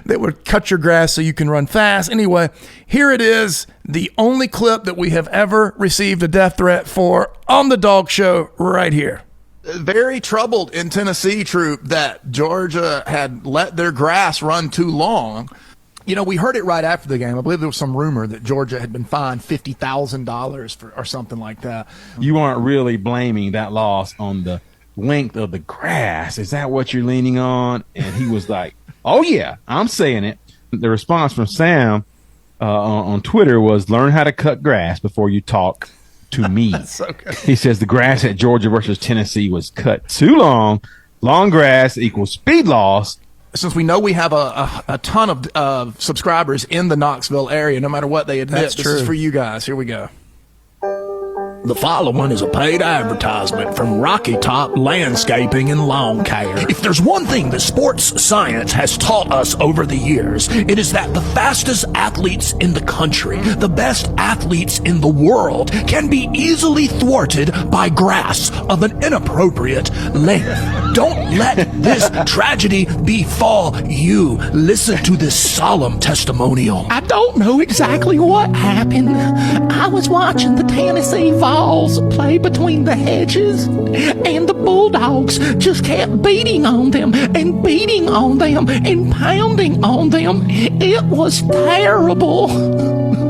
that would cut your grass so you can run fast. Anyway, here it is, the only clip that we have ever received a death threat for on the Dawg Show right here. Very troubled in Tennessee, Troop, that Georgia had let their grass run too long. You know, we heard it right after the game. I believe there was some rumor that Georgia had been fined $50,000 or something like that. You aren't really blaming that loss on the length of the grass. Is that what you're leaning on? And he was like, oh yeah, I'm saying it. The response from Sam on Twitter was, learn how to cut grass before you talk to me. So good. He says the grass at Georgia versus Tennessee was cut too long. Long grass equals speed loss. Since we know we have a ton of subscribers in the Knoxville area, no matter what they admit, this is for you guys. Here we go. The following is a paid advertisement from Rocky Top Landscaping and Lawn Care. If there's one thing that sports science has taught us over the years, it is that the fastest athletes in the country, the best athletes in the world, can be easily thwarted by grass of an inappropriate length. Don't let this tragedy befall you. Listen to this solemn testimonial. I don't know exactly what happened. I was watching the Tennessee Vols play between the hedges, and the Bulldogs just kept beating on them and beating on them and pounding on them. It was terrible.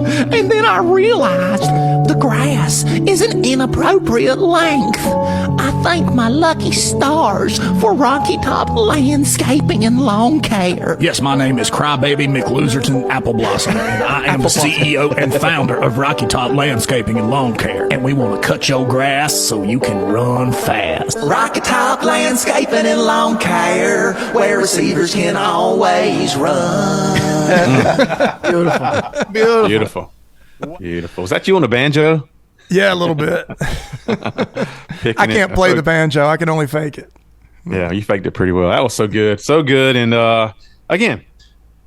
And then I realized the grass is an inappropriate length. I thank my lucky stars for Rocky Top Landscaping and Lawn Care. Yes, my name is Crybaby McLoserton Appleblossom, and I am the CEO and founder of Rocky Top Landscaping and Lawn Care, and we want to cut your grass so you can run fast. Rocky Top Landscaping and Lawn Care, where receivers can always run. Beautiful. Beautiful. Is that you on the banjo? Yeah, a little bit. I can't play the banjo. I can only fake it. Yeah, you faked it pretty well. That was so good. So good. And again,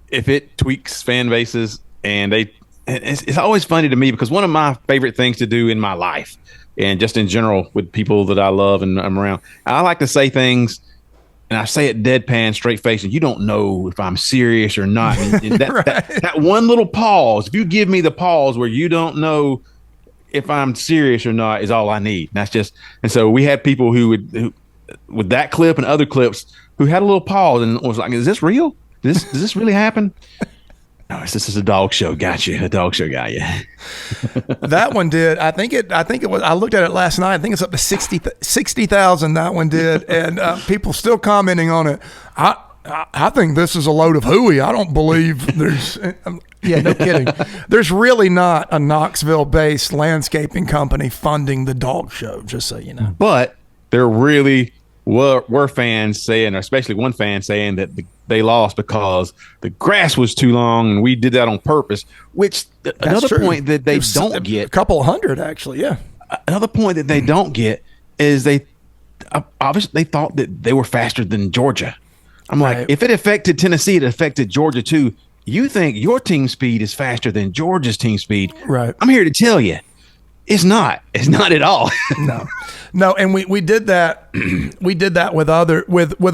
if it tweaks fan bases, and it's always funny to me because one of my favorite things to do in my life and just in general with people that I love and I'm around, I like to say things and I say it deadpan, straight face, and you don't know if I'm serious or not. And that one little pause, if you give me the pause where you don't know if I'm serious or not, is all I need. And that's just, and so we had people who with that clip and other clips who had a little pause and was like, is this real? Does this really happen? No, this is a Dawg Show. Got you. A Dawg Show got you. That one did. I think it was. I looked at it last night. I think it's up to 60,000. That one did, and people still commenting on it. I think this is a load of hooey. I don't believe there's. Yeah, no kidding. There's really not a Knoxville-based landscaping company funding the Dawg Show. Just so you know. But there really were fans saying, or especially one fan saying that they lost because the grass was too long and we did that on purpose, which another point that they don't get. A couple hundred, actually, yeah. Another point that they don't get is they obviously they thought that they were faster than Georgia. I'm like, if it affected Tennessee, it affected Georgia too. You think your team speed is faster than Georgia's team speed. Right. I'm here to tell you, it's not. It's not at all. No, and we did that. We did that with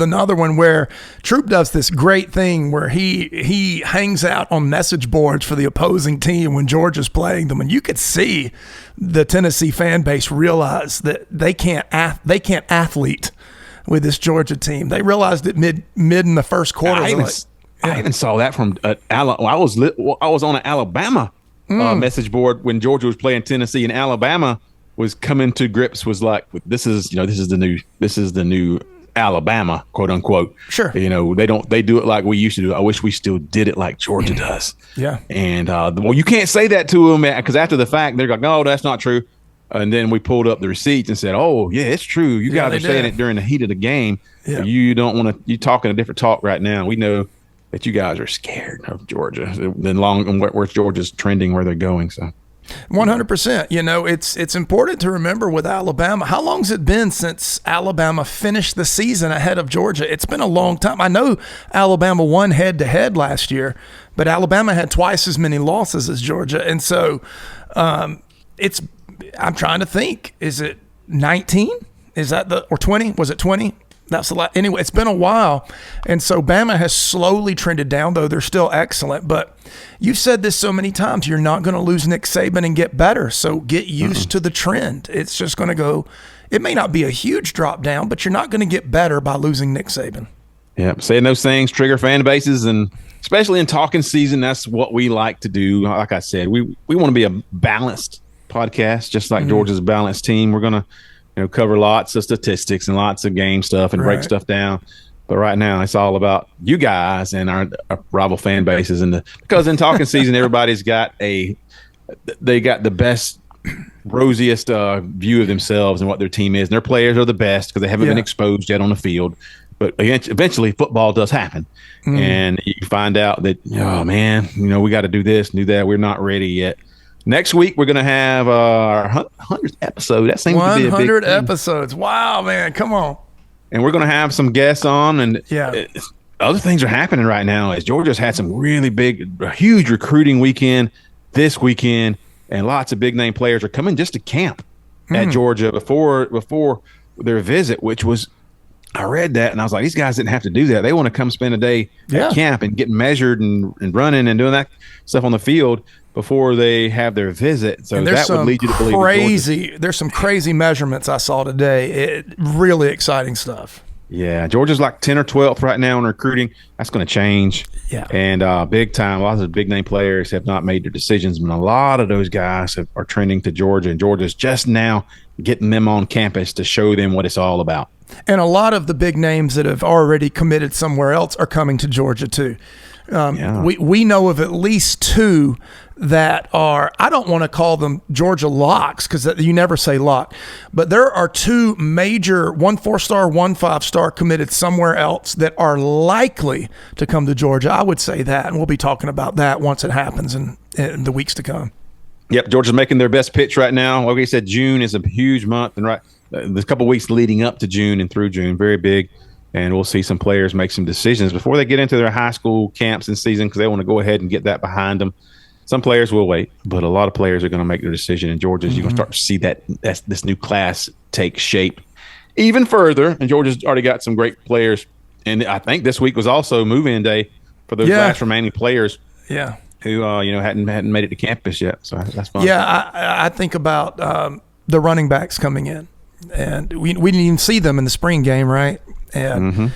another one where Troop does this great thing where he hangs out on message boards for the opposing team when Georgia's playing them, and you could see the Tennessee fan base realize that they can't athlete with this Georgia team. They realized it mid in the first quarter. I even saw that from I was on an Alabama message board when Georgia was playing Tennessee, and Alabama was coming to grips was like, this is the new Alabama, quote unquote. Sure. They do it like we used to do. I wish we still did it like Georgia does. Yeah. And you can't say that to them because after the fact they're like, no, that's not true. And then we pulled up the receipts and said, oh yeah, it's true. You guys are saying it during the heat of the game. Yeah. You don't want to. You talking a different talk right now. We know that you guys are scared of Georgia. Then where Georgia's trending, where they're going. So 100%. It's important to remember with Alabama, how long's it been since Alabama finished the season ahead of Georgia? It's been a long time. I know Alabama won head-to-head last year, but Alabama had twice as many losses as Georgia. And so I'm trying to think, is it 19? Is that or 20? Was it 20? That's the last. Anyway, it's been a while. And so Bama has slowly trended down, though they're still excellent. But you've said this so many times, you're not going to lose Nick Saban and get better. So get used to the trend. It's just going to go, it may not be a huge drop down, but you're not going to get better by losing Nick Saban. Yeah, saying those things trigger fan bases, and especially in talking season, that's what we like to do. Like I said, we want to be a balanced podcast, just like Georgia's a balanced team. We're going to cover lots of statistics and lots of game stuff and break stuff down. But right now, it's all about you guys and our rival fan bases, because in talking season, everybody's got the best, rosiest view of themselves and what their team is. And their players are the best because they haven't been exposed yet on the field. But eventually, football does happen, and you find out that, oh man, we got to do this, do that. We're not ready yet. Next week, we're going to have our 100th episode. That seems to be a big 100 thing. episodes. Wow, man, come on. And we're going to have some guests on, and other things are happening right now. As Georgia's had some really huge recruiting weekend this weekend, and lots of big name players are coming just to camp at Georgia before their visit, which was. I read that and I was like, these guys didn't have to do that. They want to come spend a day at camp and get measured and running and doing that stuff on the field before they have their visit. So that would lead you to believe there's some crazy measurements I saw today. Really exciting stuff. Yeah, Georgia's like 10 or 12th right now in recruiting. That's going to change. Yeah. And big time. Lots of big name players have not made their decisions, but a lot of those guys are trending to Georgia, and Georgia's just now getting them on campus to show them what it's all about. And a lot of the big names that have already committed somewhere else are coming to Georgia too. We know of at least two that are, I don't want to call them Georgia locks because you never say lock, but there are two major, one 4-star, one 5-star committed somewhere else that are likely to come to Georgia. I would say that, and we'll be talking about that once it happens in the weeks to come. Yep, Georgia's making their best pitch right now. Like I said, June is a huge month, and there's a couple of weeks leading up to June and through June, very big. And we'll see some players make some decisions before they get into their high school camps and season because they want to go ahead and get that behind them. Some players will wait, but a lot of players are going to make their decision. In Georgia, you're going to start to see this new class take shape even further. And Georgia's already got some great players. And I think this week was also move-in day for those last remaining players. Yeah. Who hadn't made it to campus yet. So that's fun. Yeah, I think about the running backs coming in, and we didn't even see them in the spring game, right? And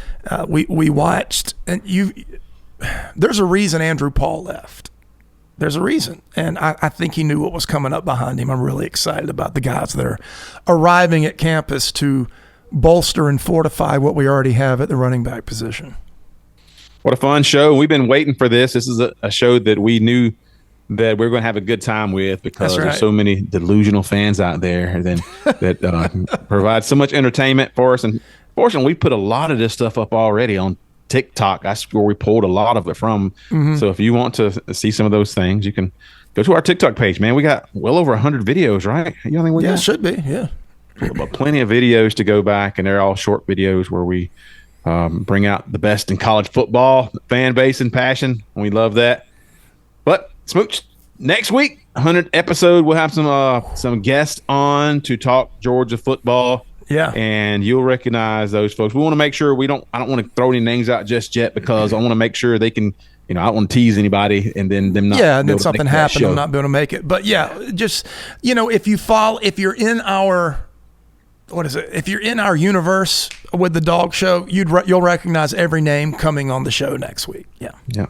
we watched, and there's a reason Andrew Paul left. There's a reason, and I think he knew what was coming up behind him. I'm really excited about the guys that are arriving at campus to bolster and fortify what we already have at the running back position. What a fun show. We've been waiting for this. This is a show that we knew that we're going to have a good time with because there's so many delusional fans out there that provide so much entertainment for us. And fortunately, we put a lot of this stuff up already on TikTok. That's where we pulled a lot of it from. So if you want to see some of those things, you can go to our TikTok page, man. We got well over 100 videos, right? You know, it should be, yeah. But plenty of videos to go back, and they're all short videos where we bring out the best in college football, fan base and passion. We love that. But Smooch, next week, 100th episode, we'll have some guests on to talk Georgia football. Yeah. And you'll recognize those folks. We want to make sure I don't want to throw any names out just yet because I want to make sure they can, I don't want to tease anybody and then them not. Yeah, and then something happened, I'm not going to make it. But yeah, just, if you're in our, if you're in our universe with the Dawg Show, you'll recognize every name coming on the show next week. Yeah. Yeah.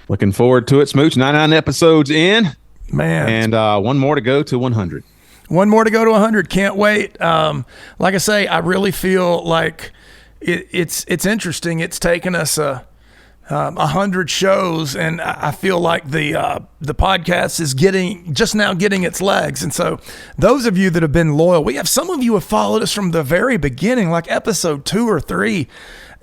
Looking forward to it, Smooch. 99 episodes in. Man. And one more to go to 100. One more to go to 100. Can't wait. Like I say, I really feel like it's interesting. It's taken us 100 shows, and I feel like the podcast is just now getting its legs. And so those of you that have been loyal, we have some of you have followed us from the very beginning, like episode 2 or 3.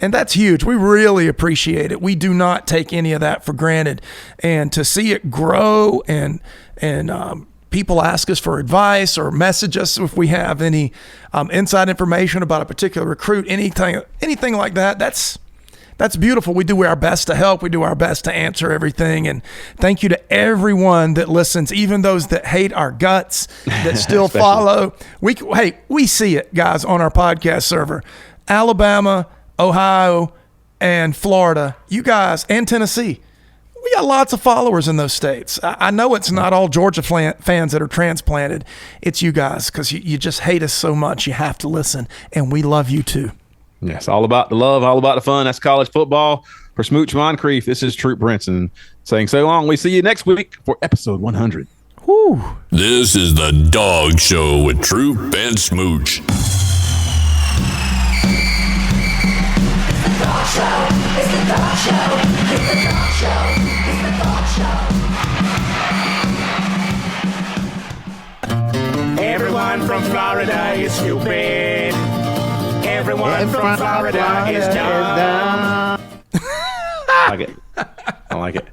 And that's huge. We really appreciate it. We do not take any of that for granted. And to see it grow and people ask us for advice or message us if we have any inside information about a particular recruit, anything like that, that's beautiful. We do our best to help. We do our best to answer everything. And thank you to everyone that listens, even those that hate our guts, that still follow. We see it, guys, on our podcast server. Alabama, Ohio, and Florida, you guys, and Tennessee. We got lots of followers in those states. I know it's not all Georgia fans that are transplanted. It's you guys, because you just hate us so much. You have to listen, and we love you too. Yes, all about the love, all about the fun. That's college football. For Smooch Moncrief, this is Troop Brinson saying so long. We see you next week for episode 100. Woo. This is the Dawg Show with Troop and Smooch. Everyone from Florida is stupid. Everyone from Florida is dumb. I like it. I like it.